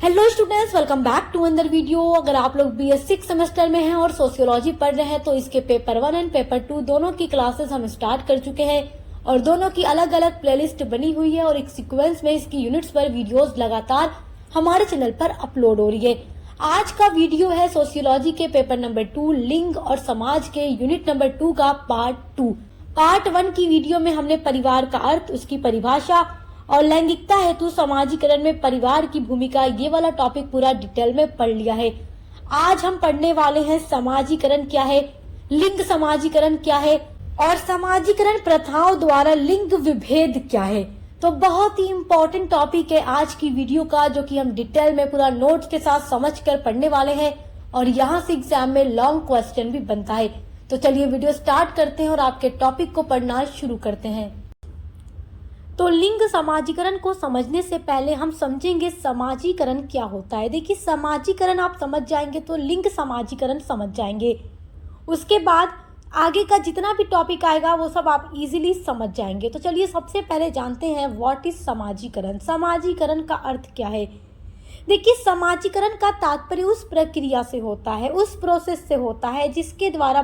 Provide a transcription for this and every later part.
Hello students, welcome back to another video. अगर आप लोग BS 6 सेमेस्टर में हैं और सोशियोलॉजी पढ़ रहे हैं तो इसके पेपर 1 एंड पेपर 2 दोनों की क्लासेस हम स्टार्ट कर चुके हैं और दोनों की अलग अलग प्लेलिस्ट बनी हुई है और एक सीक्वेंस में इसकी यूनिट्स पर वीडियोस लगातार हमारे चैनल पर अपलोड हो रही है। आज का वीडियो है सोशियोलॉजी के पेपर नंबर 2 लिंग और समाज के यूनिट नंबर 2 का पार्ट 2। पार्ट 1 की वीडियो में हमने परिवार का अर्थ, उसकी परिभाषा और लैंगिकता हेतु समाजीकरण में परिवार की भूमिका, ये वाला टॉपिक पूरा डिटेल में पढ़ लिया है। आज हम पढ़ने वाले हैं समाजीकरण क्या है, लिंग समाजीकरण क्या है और समाजीकरण प्रथाओं द्वारा लिंग विभेद क्या है। तो बहुत ही इम्पोर्टेंट टॉपिक है आज की वीडियो का, जो कि हम डिटेल में पूरा नोट्स के साथ समझकर पढ़ने वाले हैं और यहाँ से एग्जाम में लॉन्ग क्वेश्चन भी बनता है। तो चलिए वीडियो स्टार्ट करते हैं और आपके टॉपिक को पढ़ना शुरू करते हैं। तो लिंग समाजीकरण को समझने से पहले हम समझेंगे समाजीकरण क्या होता है। देखिए, समाजीकरण आप समझ जाएंगे तो लिंग समाजीकरण समझ जाएंगे। उसके बाद आगे का जितना भी टॉपिक आएगा वो सब आप इजीली समझ जाएंगे। तो चलिए सबसे पहले जानते हैं व्हाट इज समाजीकरण। समाजीकरण का अर्थ क्या है। देखिए, समाजीकरण का तात्पर्य उस प्रक्रिया से होता है, उस प्रोसेस से होता है जिसके द्वारा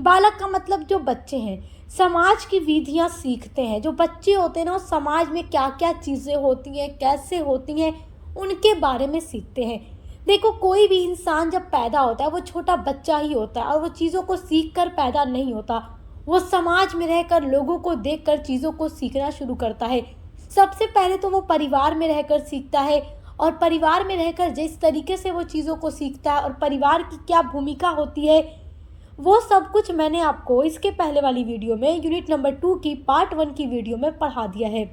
बालक का मतलब जो बच्चे हैं, समाज की विधियां सीखते हैं। जो बच्चे होते हैं ना, समाज में क्या क्या चीज़ें होती हैं, कैसे होती हैं, उनके बारे में सीखते हैं। देखो, कोई भी इंसान जब पैदा होता है वो छोटा बच्चा ही होता है और वो चीज़ों को सीख कर पैदा नहीं होता। वो समाज में रहकर, लोगों को देखकर चीज़ों को सीखना शुरू करता है। सबसे पहले तो वो परिवार में रहकर सीखता है और परिवार में रहकर जिस तरीके से वो चीज़ों को सीखता है और परिवार की क्या भूमिका होती है, वो सब कुछ मैंने आपको इसके पहले वाली वीडियो में यूनिट नंबर 2 की पार्ट 1 की वीडियो में पढ़ा दिया है।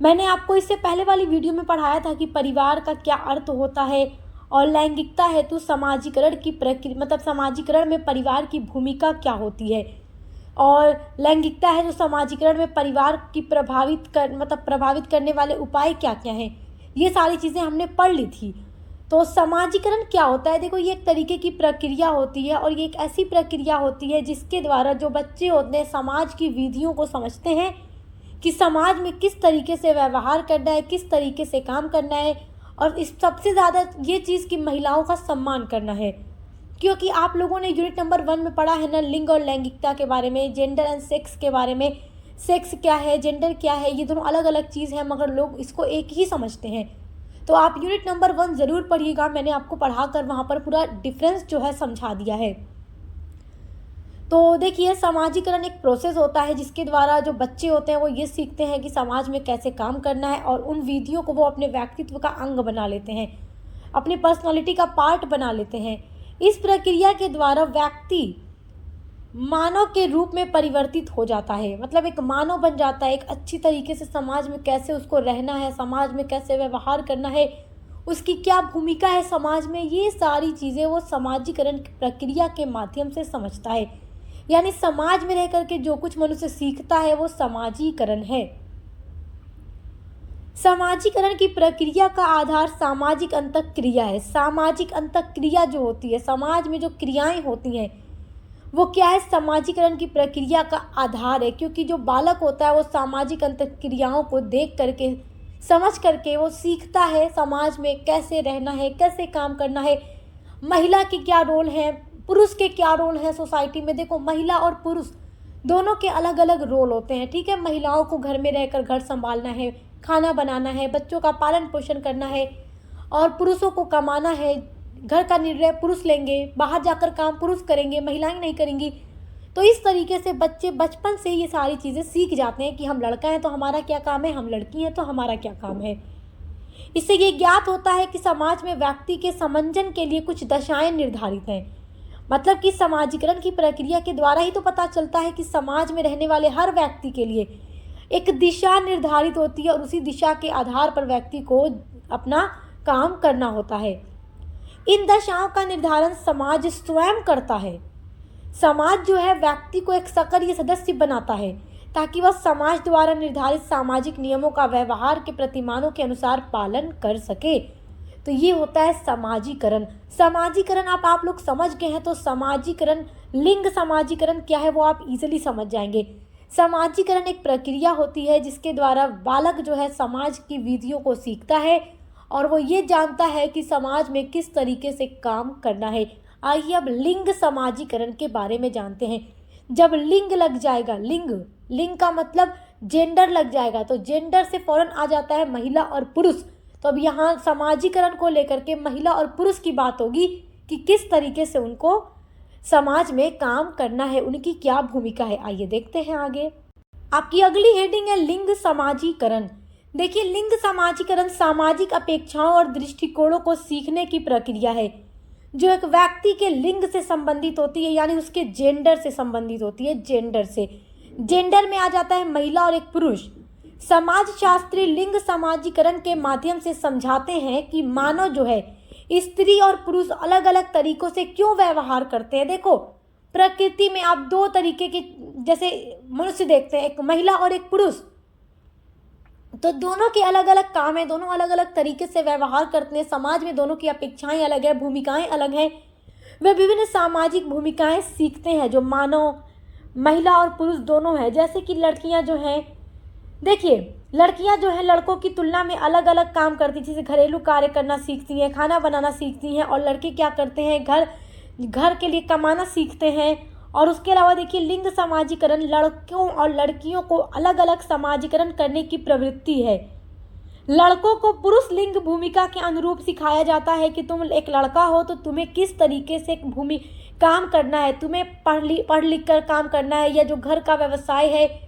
मैंने आपको इससे पहले वाली वीडियो में पढ़ाया था कि परिवार का क्या अर्थ होता है और लैंगिकता हेतु समाजीकरण की प्रक्रिया, मतलब समाजीकरण में परिवार की भूमिका क्या होती है और लैंगिकता है जो समाजीकरण में परिवार की प्रभावित करने वाले उपाय क्या क्या हैं। ये सारी चीज़ें हमने पढ़ ली थी। तो समाजीकरण क्या होता है। देखो, ये एक तरीके की प्रक्रिया होती है और ये एक ऐसी प्रक्रिया होती है जिसके द्वारा जो बच्चे होते हैं समाज की विधियों को समझते हैं कि समाज में किस तरीके से व्यवहार करना है, किस तरीके से काम करना है और इस सबसे ज़्यादा ये चीज़ कि महिलाओं का सम्मान करना है। क्योंकि आप लोगों ने यूनिट नंबर 1 में पढ़ा है ना, लिंग और लैंगिकता के बारे में, जेंडर एंड सेक्स के बारे में। सेक्स क्या है, जेंडर क्या है, ये दोनों अलग अलग चीज़ है मगर लोग इसको एक ही समझते हैं। तो आप यूनिट नंबर 1 ज़रूर पढ़िएगा, मैंने आपको पढ़ाकर वहाँ पर पूरा डिफरेंस जो है समझा दिया है। तो देखिए, समाजीकरण एक प्रोसेस होता है जिसके द्वारा जो बच्चे होते हैं वो ये सीखते हैं कि समाज में कैसे काम करना है और उन विधियों को वो अपने व्यक्तित्व का अंग बना लेते हैं, अपनी पर्सनालिटी का पार्ट बना लेते हैं। इस प्रक्रिया के द्वारा व्यक्ति मानव के रूप में परिवर्तित हो जाता है, मतलब एक मानव बन जाता है। एक अच्छी तरीके से समाज में कैसे उसको रहना है, समाज में कैसे व्यवहार करना है, उसकी क्या भूमिका है समाज में, ये सारी चीज़ें वो समाजीकरण की प्रक्रिया के माध्यम से समझता है। यानी समाज में रह करके जो कुछ मनुष्य सीखता है वो समाजीकरण है। समाजीकरण की प्रक्रिया का आधार सामाजिक अंतःक्रिया है। सामाजिक अंतःक्रिया जो होती है, समाज में जो क्रियाएं होती हैं वो क्या है, समाजीकरण की प्रक्रिया का आधार है। क्योंकि जो बालक होता है वो सामाजिक अंतःक्रियाओं को देख करके, समझ करके वो सीखता है समाज में कैसे रहना है, कैसे काम करना है, महिला की क्या रोल है, पुरुष के क्या रोल है सोसाइटी में। देखो, महिला और पुरुष दोनों के अलग अलग रोल होते हैं, ठीक है। महिलाओं को घर में रहकर घर संभालना है, खाना बनाना है, बच्चों का पालन पोषण करना है और पुरुषों को कमाना है। घर का निर्णय पुरुष लेंगे, बाहर जाकर काम पुरुष करेंगे, महिलाएं नहीं करेंगी। तो इस तरीके से बच्चे बचपन से ये सारी चीज़ें सीख जाते हैं कि हम लड़का हैं तो हमारा क्या काम है, हम लड़की हैं तो हमारा क्या काम है। इससे ये ज्ञात होता है कि समाज में व्यक्ति के समंजन के लिए कुछ दशाएं निर्धारित हैं। मतलब कि समाजीकरण की प्रक्रिया के द्वारा ही तो पता चलता है कि समाज में रहने वाले हर व्यक्ति के लिए एक दिशा निर्धारित होती है और उसी दिशा के आधार पर व्यक्ति को अपना काम करना होता है। इन दशाओं का निर्धारण समाज स्वयं करता है। समाज जो है व्यक्ति को एक सक्रिय सदस्य बनाता है ताकि वह समाज द्वारा निर्धारित सामाजिक नियमों का व्यवहार के प्रतिमानों के अनुसार पालन कर सके। तो ये होता है समाजीकरण। समाजीकरण आप लोग समझ गए हैं। तो समाजीकरण, लिंग समाजीकरण क्या है वो आप इजीली समझ जाएंगे। समाजीकरण एक प्रक्रिया होती है जिसके द्वारा बालक जो है समाज की विधियों को सीखता है और वो ये जानता है कि समाज में किस तरीके से काम करना है। आइए अब लिंग समाजीकरण के बारे में जानते हैं। जब लिंग लग जाएगा, लिंग का मतलब जेंडर लग जाएगा, तो जेंडर से फौरन आ जाता है महिला और पुरुष। तो अब यहाँ समाजीकरण को लेकर के महिला और पुरुष की बात होगी कि किस तरीके से उनको समाज में काम करना है, उनकी क्या भूमिका है। आइए देखते हैं आगे। आपकी अगली हेडिंग है लिंग समाजीकरण। देखिए, लिंग समाजीकरण सामाजिक अपेक्षाओं और दृष्टिकोणों को सीखने की प्रक्रिया है जो एक व्यक्ति के लिंग से संबंधित होती है, यानी उसके जेंडर से संबंधित होती है। जेंडर में आ जाता है महिला और एक पुरुष। समाजशास्त्री लिंग समाजीकरण के माध्यम से समझाते हैं कि मानव जो है, स्त्री और पुरुष अलग अलग तरीकों से क्यों व्यवहार करते हैं। देखो, प्रकृति में आप दो तरीके के जैसे मनुष्य देखते हैं, एक महिला और एक पुरुष, तो दोनों के अलग अलग काम है, दोनों अलग अलग तरीके से व्यवहार करते हैं। समाज में दोनों की अपेक्षाएं अलग है, भूमिकाएं अलग हैं। वे विभिन्न सामाजिक भूमिकाएं सीखते हैं जो मानव महिला और पुरुष दोनों हैं। जैसे कि लड़कियां जो हैं, देखिए लड़कियां जो हैं लड़कों की तुलना में अलग अलग काम करती हैं, जैसे घरेलू कार्य करना सीखती हैं, खाना बनाना सीखती हैं। और लड़के क्या करते हैं, घर के लिए कमाना सीखते हैं। और उसके अलावा देखिए, लिंग समाजीकरण लड़कों और लड़कियों को अलग अलग समाजीकरण करने की प्रवृत्ति है। लड़कों को पुरुष लिंग भूमिका के अनुरूप सिखाया जाता है कि तुम एक लड़का हो तो तुम्हें किस तरीके से काम करना है, तुम्हें पढ़ लिख कर काम करना है, या जो घर का व्यवसाय है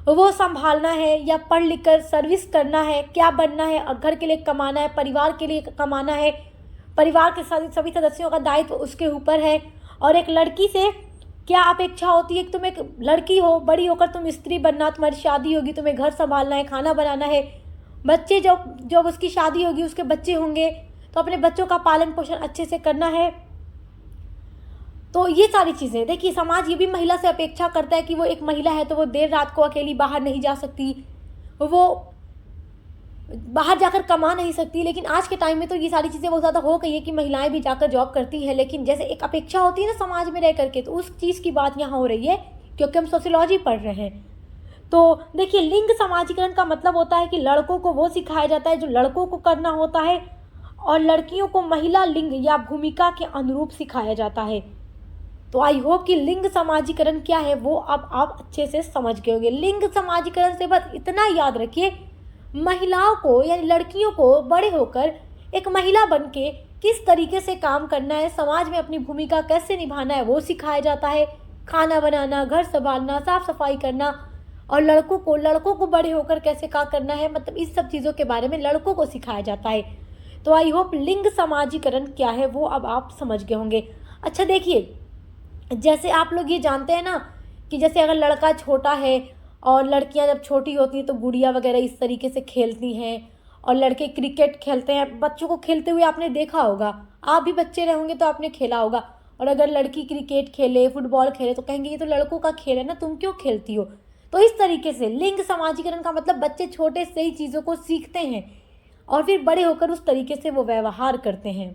वो संभालना है, या पढ़ लिख कर सर्विस करना है, क्या बनना है, और घर के लिए कमाना है, परिवार के लिए कमाना है, परिवार के सभी सदस्यों का दायित्व उसके ऊपर है। और एक लड़की से क्या अपेक्षा होती है कि तुम एक लड़की हो, बड़ी होकर तुम स्त्री बनना, तुम्हारी शादी होगी, तुम्हें घर संभालना है, खाना बनाना है, बच्चे जब उसकी शादी होगी उसके बच्चे होंगे तो अपने बच्चों का पालन पोषण अच्छे से करना है। तो ये सारी चीज़ें देखिए, समाज ये भी महिला से अपेक्षा करता है कि वो एक महिला है तो वो देर रात को अकेली बाहर नहीं जा सकती, वो बाहर जाकर कमा नहीं सकती। लेकिन आज के टाइम में तो ये सारी चीज़ें बहुत ज़्यादा हो गई है कि महिलाएं भी जाकर जॉब करती हैं, लेकिन जैसे एक अपेक्षा होती है ना समाज में रह करके, तो उस चीज़ की बात यहाँ हो रही है क्योंकि हम सोशियोलॉजी पढ़ रहे हैं। तो देखिए, लिंग समाजीकरण का मतलब होता है कि लड़कों को वो सिखाया जाता है जो लड़कों को करना होता है, और लड़कियों को महिला लिंग या भूमिका के अनुरूप सिखाया जाता है। तो आई होप कि लिंग समाजीकरण क्या है वो अब आप अच्छे से समझ गए होंगे। लिंग समाजीकरण से बस इतना याद रखिए, महिलाओं को यानी लड़कियों को बड़े होकर एक महिला बनके किस तरीके से काम करना है, समाज में अपनी भूमिका कैसे निभाना है वो सिखाया जाता है। खाना बनाना, घर संभालना, साफ सफाई करना, और लड़कों को बड़े होकर कैसे क्या करना है, मतलब इस सब चीज़ों के बारे में लड़कों को सिखाया जाता है। तो आई होप लिंग समाजीकरण क्या है वो अब आप समझ गए होंगे। अच्छा देखिए, जैसे आप लोग ये जानते हैं ना कि जैसे अगर लड़का छोटा है और लड़कियां जब छोटी होती हैं तो गुड़िया वगैरह इस तरीके से खेलती हैं, और लड़के क्रिकेट खेलते हैं। बच्चों को खेलते हुए आपने देखा होगा, आप भी बच्चे रहे होंगे तो आपने खेला होगा। और अगर लड़की क्रिकेट खेले, फुटबॉल खेले तो कहेंगे ये तो लड़कों का खेल है ना, तुम क्यों खेलती हो। तो इस तरीके से लिंग समाजीकरण का मतलब बच्चे छोटे से ही चीज़ों को सीखते हैं और फिर बड़े होकर उस तरीके से वो व्यवहार करते हैं।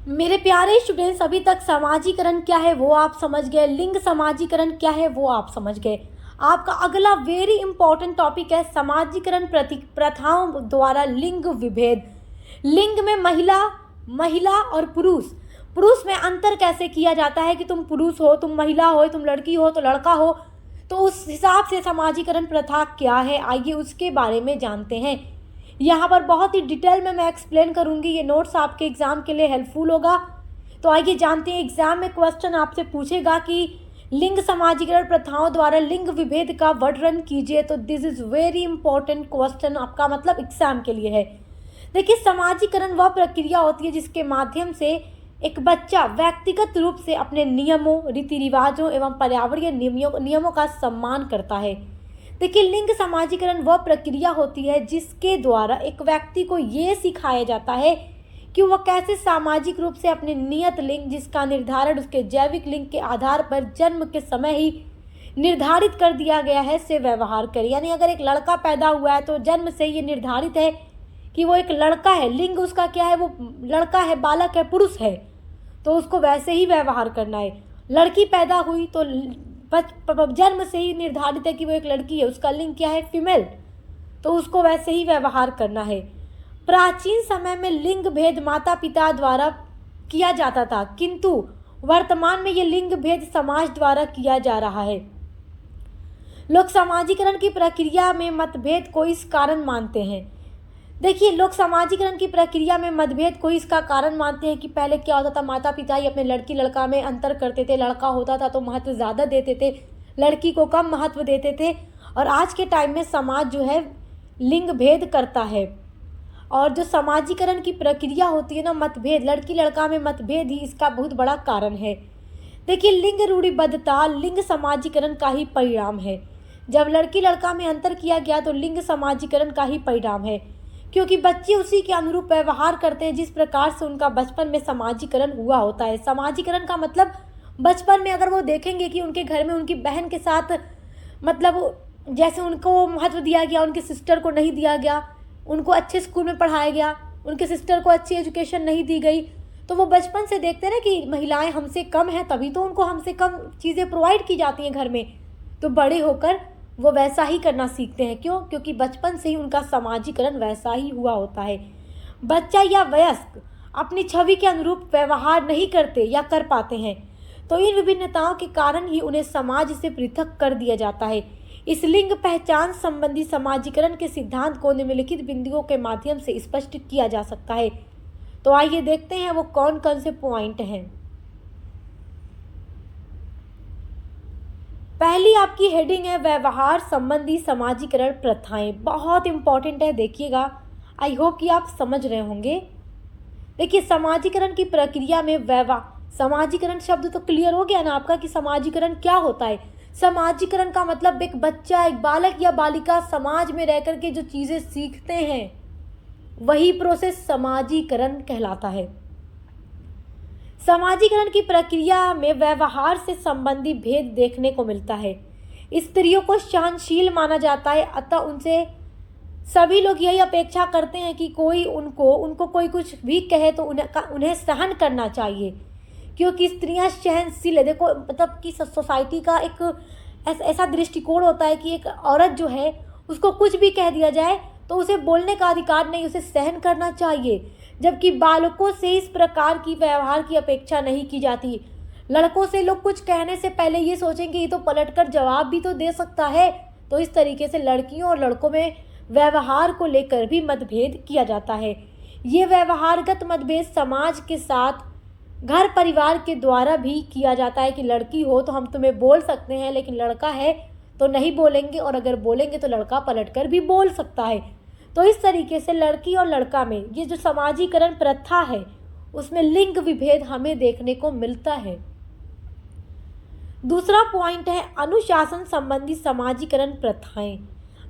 मेरे प्यारे स्टूडेंट्स, अभी तक समाजीकरण क्या है वो आप समझ गए, लिंग समाजीकरण क्या है वो आप समझ गए। आपका अगला वेरी इंपॉर्टेंट टॉपिक है समाजीकरण प्रथाओं द्वारा लिंग विभेद। लिंग में महिला और पुरुष में अंतर कैसे किया जाता है कि तुम पुरुष हो, तुम महिला हो, तुम लड़की हो तो लड़का हो, तो उस हिसाब से समाजीकरण प्रथा क्या है, आइए उसके बारे में जानते हैं। यहाँ पर बहुत ही डिटेल में मैं एक्सप्लेन करूँगी, ये नोट्स आपके एग्जाम के लिए हेल्पफुल होगा। तो आइए जानते हैं, एग्जाम में क्वेश्चन आपसे पूछेगा कि लिंग समाजीकरण प्रथाओं द्वारा लिंग विभेद का वर्णन कीजिए। तो this is very important question, आपका मतलब एग्जाम के लिए है। देखिए, समाजीकरण वह प्रक्रिया होती है जिसके माध्यम से एक बच्चा व्यक्तिगत रूप से अपने नियमों, रीति रिवाजों एवं पर्यावरणीय नियमों का सम्मान करता है। देखिए, लिंग समाजीकरण वह प्रक्रिया होती है जिसके द्वारा एक व्यक्ति को ये सिखाया जाता है कि वह कैसे सामाजिक रूप से अपने नियत लिंग, जिसका निर्धारण उसके जैविक लिंग के आधार पर जन्म के समय ही निर्धारित कर दिया गया है, से व्यवहार करे। यानी अगर एक लड़का पैदा हुआ है तो जन्म से ये निर्धारित है कि वो एक लड़का है, लिंग उसका क्या है, वो लड़का है, बालक है, पुरुष है, तो उसको वैसे ही व्यवहार करना है। लड़की पैदा हुई तो जन्म से ही निर्धारित है कि वो एक लड़की है, उसका लिंग क्या है, फीमेल, तो उसको वैसे ही व्यवहार करना है। प्राचीन समय में लिंग भेद माता पिता द्वारा किया जाता था, किंतु वर्तमान में ये लिंग भेद समाज द्वारा किया जा रहा है। लोग समाजीकरण की प्रक्रिया में मतभेद को इस कारण मानते हैं। देखिए, लोग समाजीकरण की प्रक्रिया में मतभेद को इसका कारण मानते हैं कि पहले क्या होता था, माता पिता ही अपने लड़की लड़का में अंतर करते थे। लड़का होता था तो महत्व ज़्यादा देते थे, लड़की को कम महत्व देते थे। और आज के टाइम में समाज जो है लिंग भेद करता है, और जो समाजीकरण की प्रक्रिया होती है ना, मतभेद, लड़की लड़का में मतभेद ही इसका बहुत बड़ा कारण है। देखिए, लिंग रूढ़िबद्धता लिंग समाजीकरण का ही परिणाम है। जब लड़की लड़का में अंतर किया गया तो लिंग समाजीकरण का ही परिणाम है, क्योंकि बच्चे उसी के अनुरूप व्यवहार करते हैं जिस प्रकार से उनका बचपन में समाजीकरण हुआ होता है। समाजीकरण का मतलब बचपन में अगर वो देखेंगे कि उनके घर में उनकी बहन के साथ मतलब जैसे उनको महत्व दिया गया, उनके सिस्टर को नहीं दिया गया, उनको अच्छे स्कूल में पढ़ाया गया, उनके सिस्टर को अच्छी एजुकेशन नहीं दी गई, तो वो बचपन से देखते हैं ना कि महिलाएं हमसे कम हैं, तभी तो उनको हमसे कम चीज़ें प्रोवाइड की जाती हैं घर में। तो बड़े होकर वो वैसा ही करना सीखते हैं। क्यों? क्योंकि बचपन से ही उनका समाजीकरण वैसा ही हुआ होता है। बच्चा या वयस्क अपनी छवि के अनुरूप व्यवहार नहीं करते या कर पाते हैं, तो इन विभिन्नताओं के कारण ही उन्हें समाज से पृथक कर दिया जाता है। इस लिंग पहचान संबंधी समाजीकरण के सिद्धांत को निम्नलिखित बिंदुओं के माध्यम से स्पष्ट किया जा सकता है। तो आइए देखते हैं वो कौन कौन से पॉइंट हैं। पहली आपकी हेडिंग है व्यवहार संबंधी समाजीकरण प्रथाएं। बहुत इंपॉर्टेंट है, देखिएगा। आई होप कि आप समझ रहे होंगे। देखिए, समाजीकरण की प्रक्रिया में समाजीकरण शब्द तो क्लियर हो गया ना आपका कि समाजीकरण क्या होता है। समाजीकरण का मतलब एक बच्चा, एक बालक या बालिका समाज में रहकर के जो चीज़ें सीखते हैं वही प्रोसेस समाजीकरण कहलाता है। समाजीकरण की प्रक्रिया में व्यवहार से संबंधी भेद देखने को मिलता है। स्त्रियों को सहनशील माना जाता है, अतः उनसे सभी लोग यही अपेक्षा करते हैं कि कोई उनको कोई कुछ भी कहे तो उन्हें सहन करना चाहिए, क्योंकि स्त्रियां सहनशील है। देखो, मतलब कि सोसाइटी का एक ऐसा दृष्टिकोण होता है कि एक औरत जो है उसको कुछ भी कह दिया जाए तो उसे बोलने का अधिकार नहीं, उसे सहन करना चाहिए। जबकि बालकों से इस प्रकार की व्यवहार की अपेक्षा नहीं की जाती। लड़कों से लोग कुछ कहने से पहले ये सोचेंगे ये तो पलटकर जवाब भी तो दे सकता है। तो इस तरीके से लड़कियों और लड़कों में व्यवहार को लेकर भी मतभेद किया जाता है। ये व्यवहारगत मतभेद समाज के साथ घर परिवार के द्वारा भी किया जाता है कि लड़की हो तो हम तुम्हें बोल सकते हैं, लेकिन लड़का है तो नहीं बोलेंगे, और अगर बोलेंगे तो लड़का पलटकर भी बोल सकता है। तो इस तरीके से लड़की और लड़का में ये जो समाजीकरण प्रथा है उसमें लिंग विभेद हमें देखने को मिलता है। दूसरा पॉइंट है अनुशासन संबंधी समाजीकरण प्रथाएं।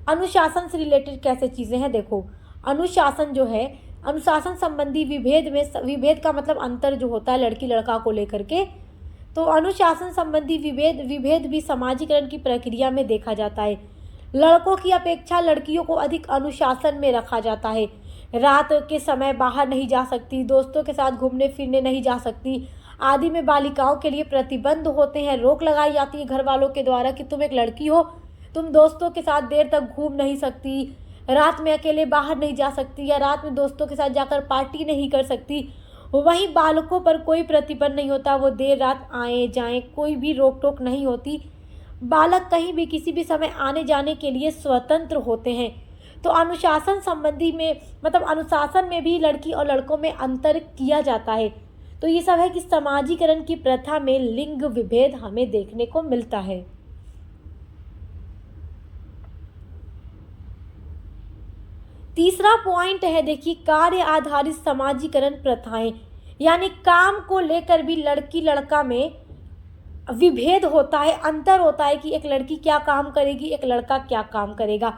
अनुशासन से रिलेटेड कैसे चीज़ें हैं, देखो। अनुशासन जो है, अनुशासन संबंधी विभेद का मतलब अंतर जो होता है लड़की लड़का को लेकर के, तो अनुशासन संबंधी विभेद भी समाजीकरण की प्रक्रिया में देखा जाता है। लड़कों की अपेक्षा लड़कियों को अधिक अनुशासन में रखा जाता है। रात के समय बाहर नहीं जा सकती, दोस्तों के साथ घूमने फिरने नहीं जा सकती आदि में बालिकाओं के लिए प्रतिबंध होते हैं। रोक लगाई जाती है घर वालों के द्वारा कि तुम एक लड़की हो, तुम दोस्तों के साथ देर तक घूम नहीं सकती, रात में अकेले बाहर नहीं जा सकती, या रात में दोस्तों के साथ जाकर पार्टी नहीं कर सकती। वहीं बालकों पर कोई प्रतिबंध नहीं होता, वो देर रात आए जाएं, कोई भी रोक टोक नहीं होती। बालक कहीं भी किसी भी समय आने जाने के लिए स्वतंत्र होते हैं। तो अनुशासन संबंधी में मतलब अनुशासन में भी लड़की और लड़कों में अंतर किया जाता है। तो ये सब है कि समाजीकरण की प्रथा में लिंग विभेद हमें देखने को मिलता है। तीसरा पॉइंट है, देखिए, कार्य आधारित समाजीकरण प्रथाएं, यानी काम को लेकर भी लड़की लड़का में विभेद होता है, अंतर होता है कि एक लड़की क्या काम करेगी, एक लड़का क्या काम करेगा।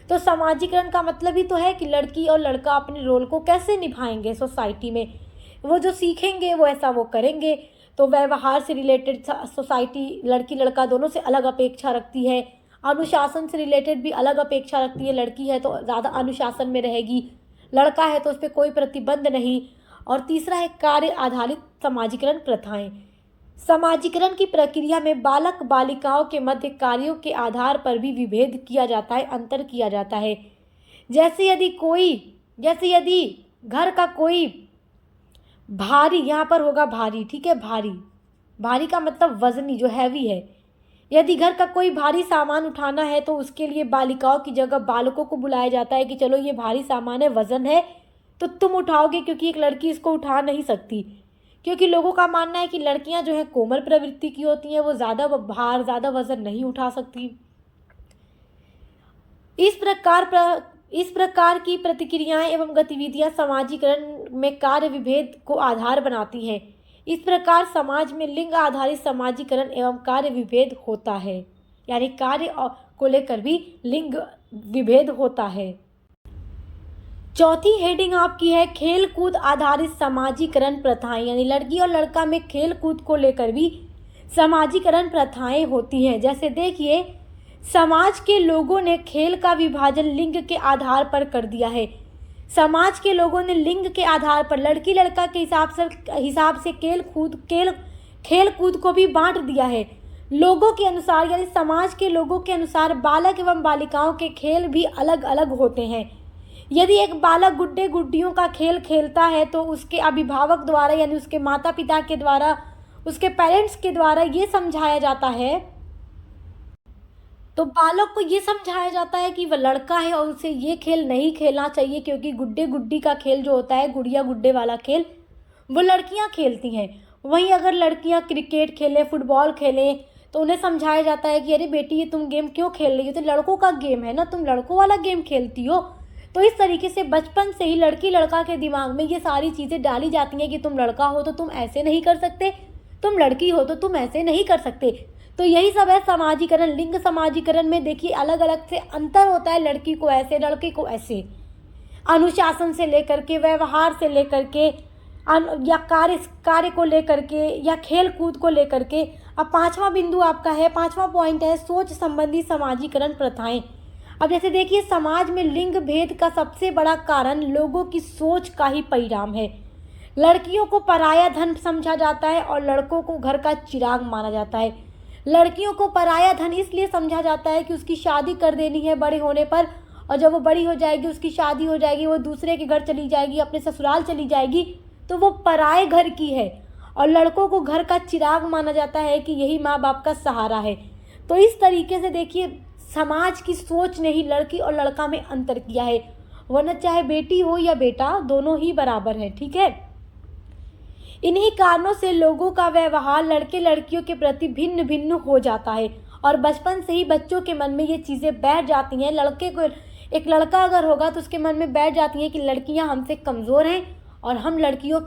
तो समाजीकरण का मतलब ही तो है कि लड़की और लड़का अपने रोल को कैसे निभाएंगे सोसाइटी में, वो जो सीखेंगे वो ऐसा वो करेंगे। तो व्यवहार से रिलेटेड सोसाइटी लड़की लड़का दोनों से अलग अपेक्षा रखती है। अनुशासन से रिलेटेड भी अलग अपेक्षा रखती है। लड़की है तो ज़्यादा अनुशासन में रहेगी, लड़का है तो उस पर कोई प्रतिबंध नहीं। और तीसरा है कार्य आधारित समाजीकरण प्रथाएं। समाजीकरण की प्रक्रिया में बालक बालिकाओं के मध्य कार्यों के आधार पर भी विभेद किया जाता है, अंतर किया जाता है। जैसे यदि कोई जैसे यदि घर का कोई भारी, यहाँ पर होगा भारी, ठीक है, भारी, भारी का मतलब वजनी, जो हैवी है। यदि घर का कोई भारी सामान उठाना है तो उसके लिए बालिकाओं की जगह बालकों को बुलाया जाता है कि चलो ये भारी सामान है, वजन है, तो तुम उठाओगे, क्योंकि एक लड़की इसको उठा नहीं सकती। क्योंकि लोगों का मानना है कि लड़कियां जो है कोमल प्रवृत्ति की होती हैं, वो ज़्यादा भार, ज़्यादा वजन नहीं उठा सकती। इस प्रकार की प्रतिक्रियाएं एवं गतिविधियां समाजीकरण में कार्य विभेद को आधार बनाती हैं। इस प्रकार समाज में लिंग आधारित समाजीकरण एवं कार्य विभेद होता है, यानी कार्य को लेकर भी लिंग विभेद होता है। चौथी हेडिंग आपकी है खेल कूद आधारित समाजीकरण प्रथाएं, यानी लड़की और लड़का में खेल कूद को लेकर भी समाजीकरण प्रथाएं होती हैं। जैसे देखिए, समाज के लोगों ने खेल का विभाजन लिंग के आधार पर कर दिया है। समाज के लोगों ने लिंग के आधार पर लड़की लड़का के हिसाब से खेल कूद को भी बांट दिया है। लोगों के अनुसार, यानी समाज के लोगों के अनुसार बालक एवं बालिकाओं के खेल भी अलग अलग होते हैं। यदि एक बालक गुड्डे गुड्डियों का खेल खेलता है तो उसके अभिभावक द्वारा, यानी उसके माता पिता के द्वारा, उसके पेरेंट्स के द्वारा ये समझाया जाता है, तो बालक को ये समझाया जाता है कि वह लड़का है और उसे ये खेल नहीं खेलना चाहिए, क्योंकि गुड्डे गुड्डी का खेल जो होता है, गुड़िया गुड्डे वाला खेल, वो लड़कियां खेलती हैं। वहीं अगर लड़कियां क्रिकेट खेलें, फुटबॉल खेलें, तो उन्हें समझाया जाता है कि अरे बेटी, ये तुम गेम क्यों खेल रही हो, तो लड़कों का गेम है ना, तुम लड़कों वाला गेम खेलती हो। तो इस तरीके से बचपन से ही लड़की लड़का के दिमाग में ये सारी चीज़ें डाली जाती हैं कि तुम लड़का हो तो तुम ऐसे नहीं कर सकते, तुम लड़की हो तो तुम ऐसे नहीं कर सकते। तो यही सब है समाजीकरण। लिंग समाजीकरण में देखिए अलग अलग से अंतर होता है, लड़की को ऐसे, लड़के को ऐसे, अनुशासन से लेकर के, व्यवहार से लेकर के, या कार्य को लेकर के, या खेल कूद को लेकर के। अब पांचवा बिंदु आपका है, पांचवा पॉइंट है सोच संबंधी समाजीकरण प्रथाएं। अब जैसे देखिए, समाज में लिंग भेद का सबसे बड़ा कारण लोगों की सोच का ही परिणाम है। लड़कियों को पराया धन समझा जाता है और लड़कों को घर का चिराग माना जाता है। लड़कियों को पराया धन इसलिए समझा जाता है कि उसकी शादी कर देनी है बड़े होने पर, और जब वो बड़ी हो जाएगी, उसकी शादी हो जाएगी, वो दूसरे के घर चली जाएगी, अपने ससुराल चली जाएगी, तो वो पराए घर की है। और लड़कों को घर का चिराग माना जाता है कि यही माँ बाप का सहारा है। तो इस तरीके से देखिए, समाज की सोच ने ही लड़की और लड़का में अंतर किया है, वरना चाहे बेटी हो या बेटा, दोनों ही बराबर है, ठीक है। इन्हीं कारणों से लोगों का व्यवहार लड़के लड़कियों के प्रति भिन्न भिन्न हो जाता है, और बचपन से ही बच्चों के मन में ये चीज़ें बैठ जाती हैं। लड़के को, एक लड़का अगर होगा तो उसके मन में बैठ जाती है कि लड़कियां हमसे कमज़ोर हैं और हम लड़कियों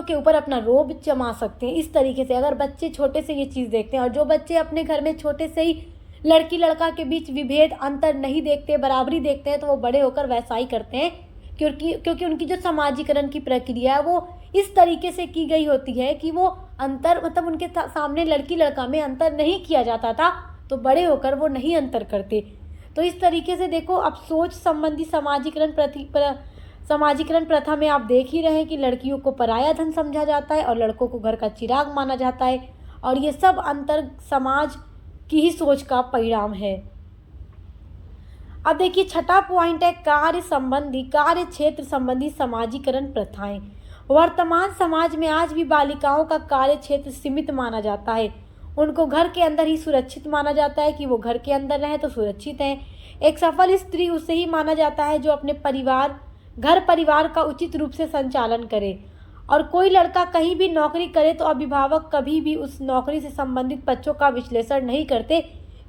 के ऊपर अपना रोब जमा सकते हैं। इस तरीके से अगर बच्चे छोटे से ये चीज़ देखते हैं, और जो बच्चे अपने घर में छोटे से ही लड़की लड़का के बीच विभेद, अंतर नहीं देखते, बराबरी देखते हैं, तो वो बड़े होकर वैसा ही करते हैं, क्योंकि उनकी जो समाजीकरण की प्रक्रिया है वो इस तरीके से की गई होती है कि वो अंतर, मतलब उनके सामने लड़की लड़का में अंतर नहीं किया जाता था, तो बड़े होकर वो नहीं अंतर करते। तो इस तरीके से देखो, अब सोच संबंधी समाजीकरण प्रथा में आप देख ही रहे हैं कि लड़कियों को पराया धन समझा जाता है और लड़कों को घर का चिराग माना जाता है, और ये सब अंतर समाज की ही सोच का परिणाम है। अब देखिए, छठा पॉइंट है कार्य क्षेत्र संबंधी समाजीकरण प्रथाएं। वर्तमान समाज में आज भी बालिकाओं का कार्य क्षेत्र सीमित माना जाता है। उनको घर के अंदर ही सुरक्षित माना जाता है कि वो घर के अंदर रहें तो सुरक्षित हैं। एक सफल स्त्री उसे ही माना जाता है जो अपने घर परिवार का उचित रूप से संचालन करे, और कोई लड़का कहीं भी नौकरी करे तो अभिभावक कभी भी उस नौकरी से संबंधित पक्षों का विश्लेषण नहीं करते,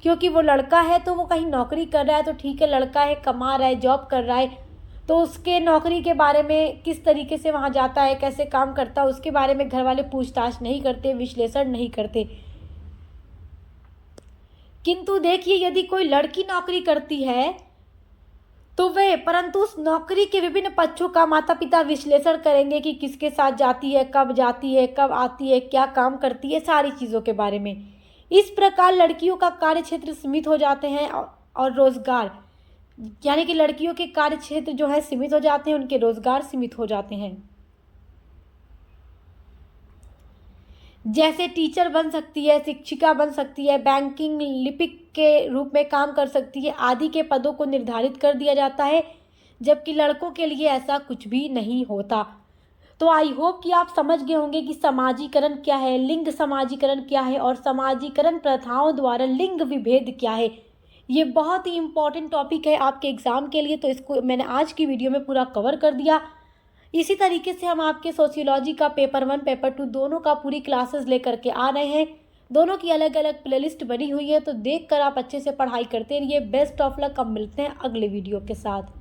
क्योंकि वो लड़का है तो वो कहीं नौकरी कर रहा है तो ठीक है, लड़का है, कमा रहा है, जॉब कर रहा है, तो उसके नौकरी के बारे में किस तरीके से वहाँ जाता है, कैसे काम करता है, उसके बारे में घर वाले पूछताछ नहीं करते, विश्लेषण नहीं करते। किंतु देखिए, यदि कोई लड़की नौकरी करती है तो वे परंतु उस नौकरी के विभिन्न पक्षों का माता पिता विश्लेषण करेंगे कि किसके साथ जाती है, कब आती है, क्या काम करती है, सारी चीज़ों के बारे में। इस प्रकार लड़कियों का कार्य क्षेत्र सीमित हो जाते हैं, और रोजगार, यानी कि लड़कियों के कार्य क्षेत्र जो है सीमित हो जाते हैं, उनके रोजगार सीमित हो जाते हैं। जैसे टीचर बन सकती है, शिक्षिका बन सकती है, बैंकिंग लिपिक के रूप में काम कर सकती है, आदि के पदों को निर्धारित कर दिया जाता है, जबकि लड़कों के लिए ऐसा कुछ भी नहीं होता। तो आई होप कि आप समझ गए होंगे कि समाजीकरण क्या है, लिंग समाजीकरण क्या है और समाजीकरण प्रथाओं द्वारा लिंग विभेद क्या है। ये बहुत ही इम्पोर्टेंट टॉपिक है आपके एग्ज़ाम के लिए, तो इसको मैंने आज की वीडियो में पूरा कवर कर दिया। इसी तरीके से हम आपके सोशियोलॉजी का पेपर 1 पेपर 2 दोनों का पूरी क्लासेस लेकर के आ रहे हैं। दोनों की अलग अलग प्लेलिस्ट बनी हुई है, तो देखकर आप अच्छे से पढ़ाई करते रहिए। Best of luck. अब मिलते हैं अगले वीडियो के साथ।